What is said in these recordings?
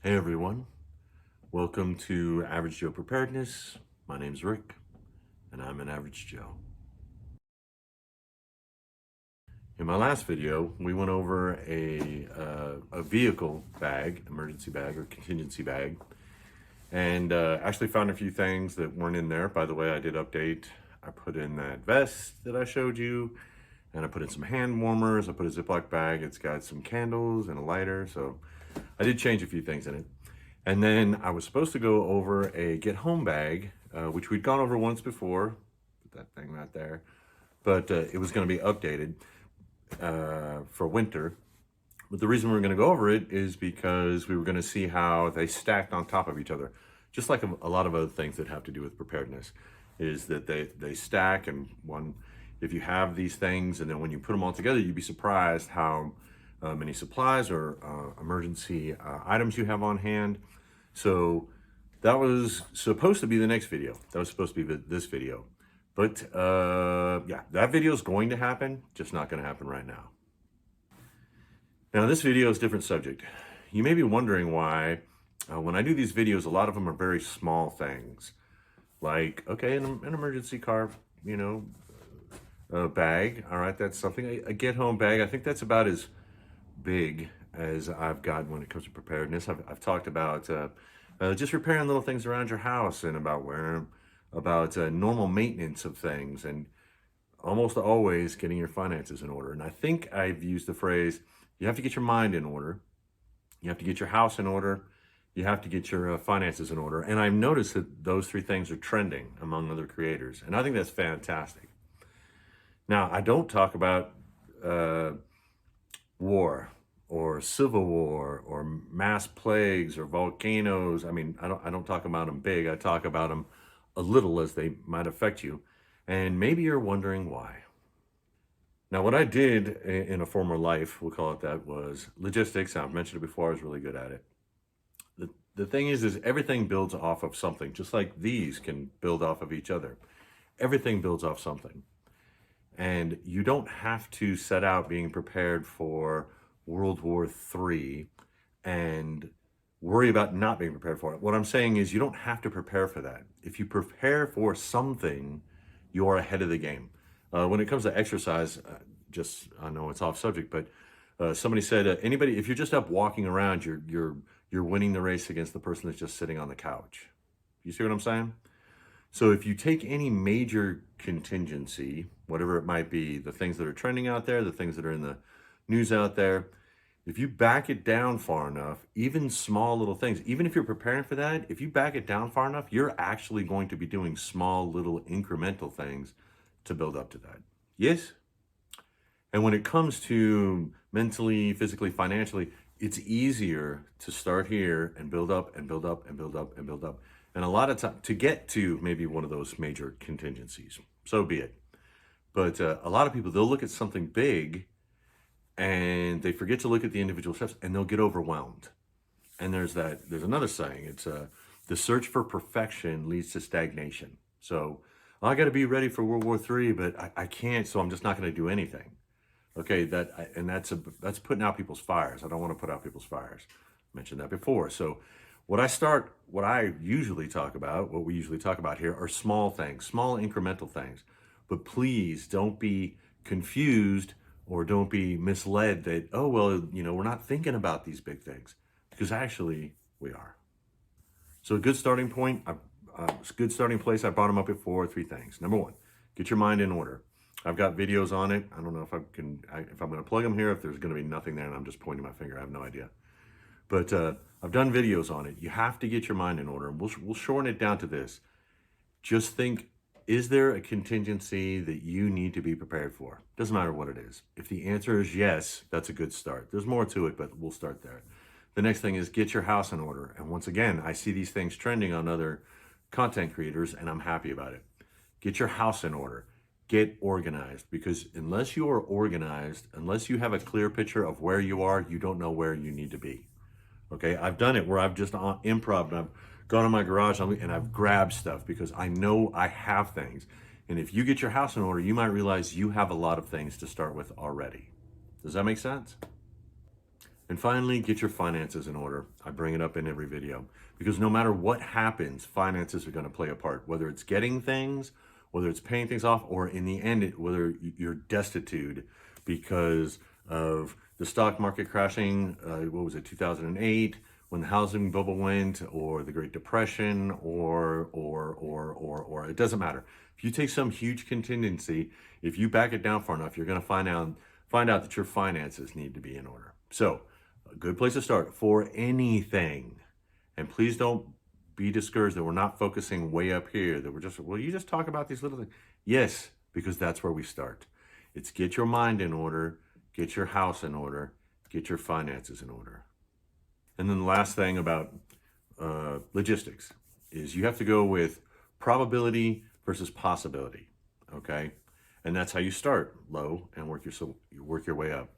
Hey everyone, welcome to Average Joe Preparedness. My name's Rick, and I'm an Average Joe. In my last video, we went over a vehicle bag, emergency bag or contingency bag, and actually found a few things that weren't in there. By the way, I did update. I put in that vest that I showed you, and I put in some hand warmers. I put a Ziploc bag. It's got some candles and a lighter, so I did change a few things in it. And then I was supposed to go over a get home bag, which we'd gone over once before. Put that thing right there. But it was going to be updated for winter. But the reason we were going to go over it is because we were going to see how they stacked on top of each other. Just like a lot of other things that have to do with preparedness, is that they stack, and if you have these things and then when you put them all together, you'd be surprised how many supplies or emergency items you have on hand. So that was supposed to be the next video. That was supposed to be this video. But yeah, that video is going to happen, just not going to happen right now. Now, this video is a different subject. You may be wondering why, when I do these videos, a lot of them are very small things. Like, okay, an emergency car, bag. All right, that's something. A get home bag, I think that's about as big as I've got when it comes to preparedness. I've talked about just repairing little things around your house, and about normal maintenance of things, and almost always getting your finances in order. And I think I've used the phrase, you have to get your mind in order, you have to get your house in order, you have to get your finances in order. And I've noticed that those three things are trending among other creators, and I think that's fantastic. Now, I don't talk about war or civil war or mass plagues or volcanoes. I mean, I don't talk about them big. I talk about them a little, as they might affect you. And maybe you're wondering why. Now, what I did in a former life, we'll call it that, was logistics. I've mentioned it before. I was really good at it. The thing is everything builds off of something, just like these can build off of each other. Everything builds off something. And you don't have to set out being prepared for World War III and worry about not being prepared for it. What I'm saying is you don't have to prepare for that. If you prepare for something, you are ahead of the game. When it comes to exercise, I know it's off subject, but somebody said, if you're just up walking around, you're winning the race against the person that's just sitting on the couch. You see what I'm saying? So if you take any major contingency, whatever it might be, the things that are trending out there, the things that are in the news out there, if you back it down far enough, even small little things, even if you're preparing for that, if you back it down far enough, you're actually going to be doing small little incremental things to build up to that. Yes? And when it comes to mentally, physically, financially, it's easier to start here and build up and build up and build up and build up. And a lot of time to get to maybe one of those major contingencies, so be it. But a lot of people, they'll look at something big and they forget to look at the individual steps, and they'll get overwhelmed. And there's another saying, it's the search for perfection leads to stagnation. So I got to be ready for World War III, but I can't, so I'm just not going to do anything. Okay, that's putting out people's fires. I don't want to put out people's fires. I mentioned that before. So what we usually talk about here are small things, small incremental things. But please don't be confused or don't be misled that, oh, well, we're not thinking about these big things, because actually we are. So a good starting point, a good starting place, I brought them up before, three things. Number one, get your mind in order. I've got videos on it. I don't know if if I'm going to plug them here, if there's going to be nothing there and I'm just pointing my finger, I have no idea. But I've done videos on it. You have to get your mind in order. And we'll shorten it down to this. Just think, is there a contingency that you need to be prepared for? Doesn't matter what it is. If the answer is yes, that's a good start. There's more to it, but we'll start there. The next thing is get your house in order. And once again, I see these things trending on other content creators, and I'm happy about it. Get your house in order. Get organized, because unless you are organized, unless you have a clear picture of where you are, you don't know where you need to be. Okay, I've done it where I've just improv and I've gone in my garage and I've grabbed stuff because I know I have things. And if you get your house in order, you might realize you have a lot of things to start with already. Does that make sense? And finally, get your finances in order. I bring it up in every video because no matter what happens, finances are going to play a part, whether it's getting things, whether it's paying things off, or in the end, whether you're destitute because of the stock market crashing, what was it, 2008, when the housing bubble went, or the Great Depression, or it doesn't matter. If you take some huge contingency, if you back it down far enough, you're going to find out that your finances need to be in order. So, a good place to start for anything. And please don't be discouraged that we're not focusing way up here, that we're just, well, you just talk about these little things. Yes, because that's where we start. It's get your mind in order, get your house in order, get your finances in order. And then the last thing about logistics is you have to go with probability versus possibility, okay? And that's how you start low and work your way up.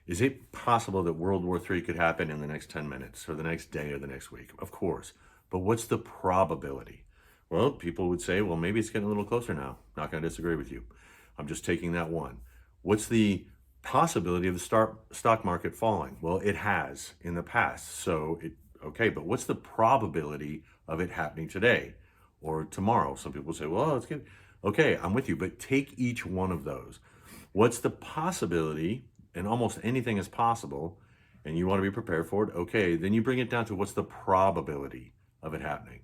Is it possible that World War III could happen in the next 10 minutes or the next day or the next week? Of course. But what's the probability? Well, people would say, well, maybe it's getting a little closer now. Not going to disagree with you. I'm just taking that one. What's the possibility of the stock market falling? Well, it has in the past. So, okay, but what's the probability of it happening today or tomorrow? Some people say, well, it's good. Okay, I'm with you, but take each one of those. What's the possibility? And almost anything is possible, and you want to be prepared for it, okay, then you bring it down to what's the probability of it happening.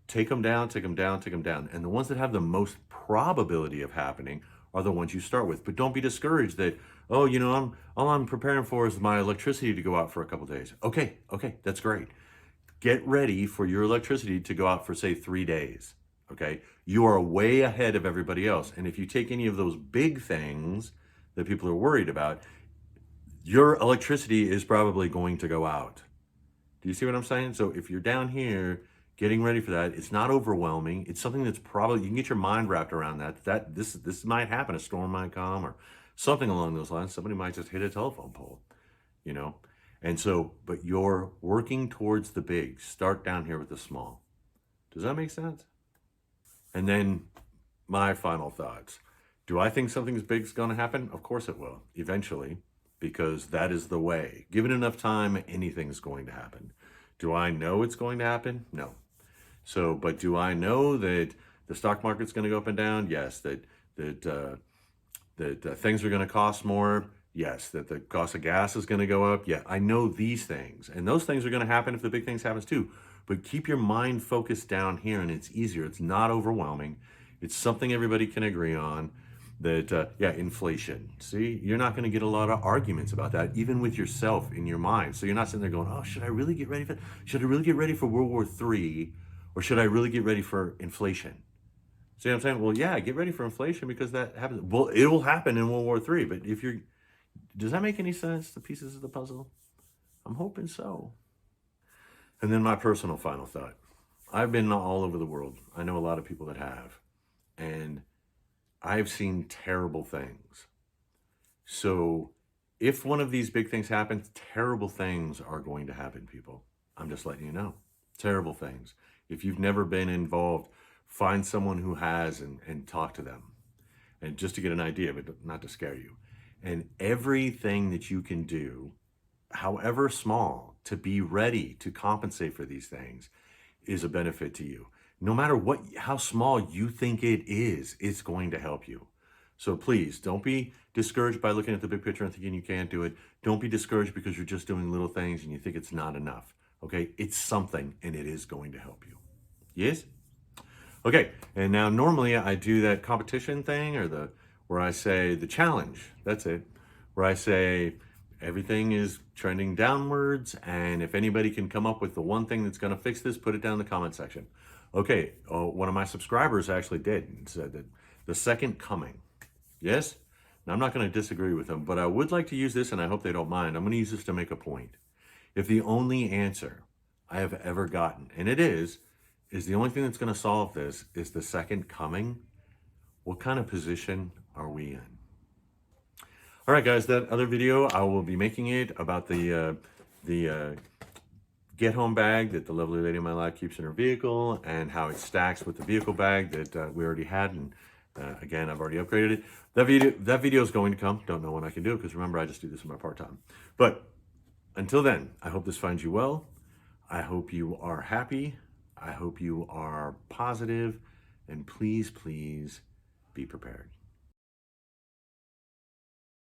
Take them down, take them down, take them down. And the ones that have the most probability of happening are the ones you start with. But don't be discouraged that, oh, you know, all I'm preparing for is my electricity to go out for a couple days. Okay, that's great. Get ready for your electricity to go out for, say, 3 days, okay? You are way ahead of everybody else. And if you take any of those big things that people are worried about, your electricity is probably going to go out. Do you see what I'm saying? So if you're down here getting ready for that, it's not overwhelming. It's something that's probably, you can get your mind wrapped around that this might happen. A storm might come or something along those lines. Somebody might just hit a telephone pole, you know? And so, but you're working towards the big. Start down here with the small. Does that make sense? And then my final thoughts. Do I think something big is going to happen? Of course it will, eventually. Because that is the way. Given enough time, anything's going to happen. Do I know it's going to happen? No. So, but do I know that the stock market's going to go up and down? Yes. That things are going to cost more? Yes. That the cost of gas is going to go up? Yeah. I know these things. And those things are going to happen if the big things happens too. But keep your mind focused down here, and it's easier. It's not overwhelming. It's something everybody can agree on. That, inflation. See, you're not going to get a lot of arguments about that, even with yourself in your mind. So you're not sitting there going, oh, should I really get ready for, should I really get ready for World War III, or should I really get ready for inflation? See what I'm saying? Well, yeah, get ready for inflation because that happens. Well, it will happen in World War III, but does that make any sense, the pieces of the puzzle? I'm hoping so. And then my personal final thought. I've been all over the world. I know a lot of people that have. And I've seen terrible things. So if one of these big things happens, terrible things are going to happen, people. I'm just letting you know. Terrible things. If you've never been involved, find someone who has and talk to them. And just to get an idea, but not to scare you. And everything that you can do, however small, to be ready to compensate for these things is a benefit to you. No matter how small you think it is, it's going to help you. So please don't be discouraged by looking at the big picture and thinking you can't do it. Don't be discouraged because you're just doing little things and you think it's not enough. Okay, it's something and it is going to help you. Yes? Okay, and now normally I do that competition thing where I say the challenge. That's it. Where I say everything is trending downwards, and if anybody can come up with the one thing that's going to fix this, put it down in the comment section. Okay, one of my subscribers actually did and said that the second coming. Yes? Now, I'm not going to disagree with them, but I would like to use this, and I hope they don't mind. I'm going to use this to make a point. If the only answer I have ever gotten, and it is the only thing that's going to solve this is the second coming, what kind of position are we in? All right, guys, that other video, I will be making it about the get-home bag that the lovely lady in my life keeps in her vehicle and how it stacks with the vehicle bag that we already had. And again, I've already upgraded it. That video is going to come. Don't know when I can do it because remember, I just do this in my part-time. But Until then, I hope this finds you well. I hope you are happy. I hope you are positive. And please, please be prepared.